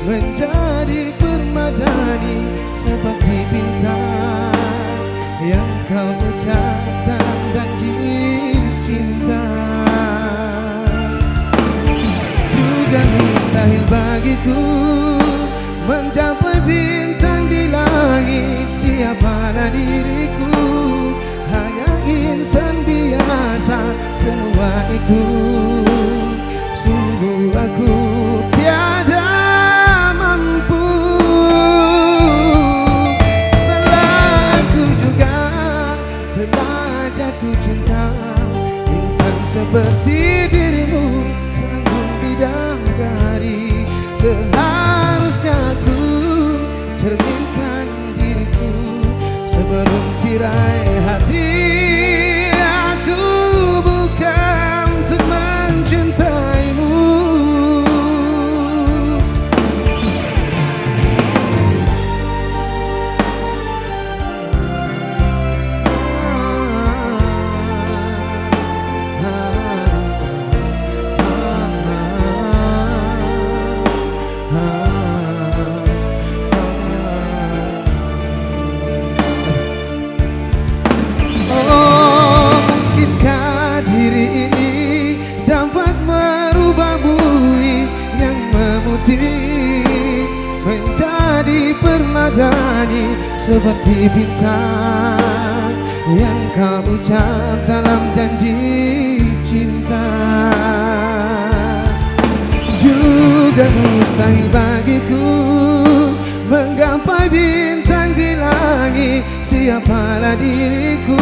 menjadi permadani seperti bintang yang kau ucapkan janji cinta. Juga mustahil bagiku mencapai bintang di langit. Siapalah diriku, hanya insan biasa. Semua itu sungguh aku tiada mampu. Salah aku juga telah jatuh cinta. Insan seperti dirimu sanggup bidadari. Seharusnya aku cerminkan diriku sebelum tirai hati. Aku bukan untuk mencintaimu. Diri ini dapat merubah bumi yang memutih menjadi permadani seperti bintang yang kau ucap dalam janji cinta. Juga mustahil bagiku menggapai bintang di langit. Siapalah diriku,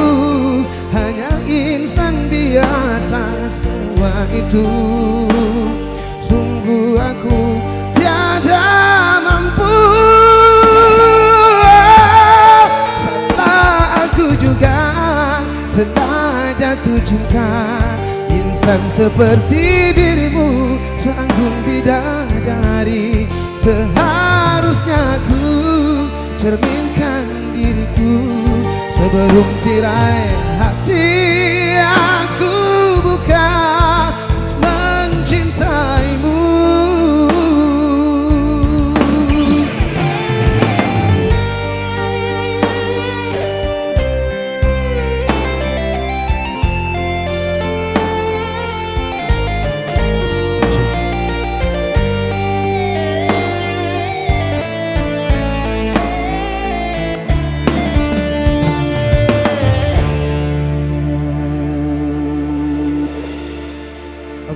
hanya insan biasa. Semua itu sungguh aku tiada mampu. Salah aku juga telah jatuh cinta. Insan seperti dirimu sanggup bidadari. Seharusnya aku cerminkan diriku sebelum tirai hati. Aku bukan mencintaimu.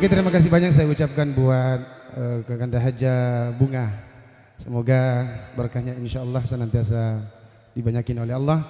Oke, terima kasih banyak saya ucapkan buat Kakanda Haja Bunga. Semoga berkahnya insya Allah senantiasa dibanyakin oleh Allah.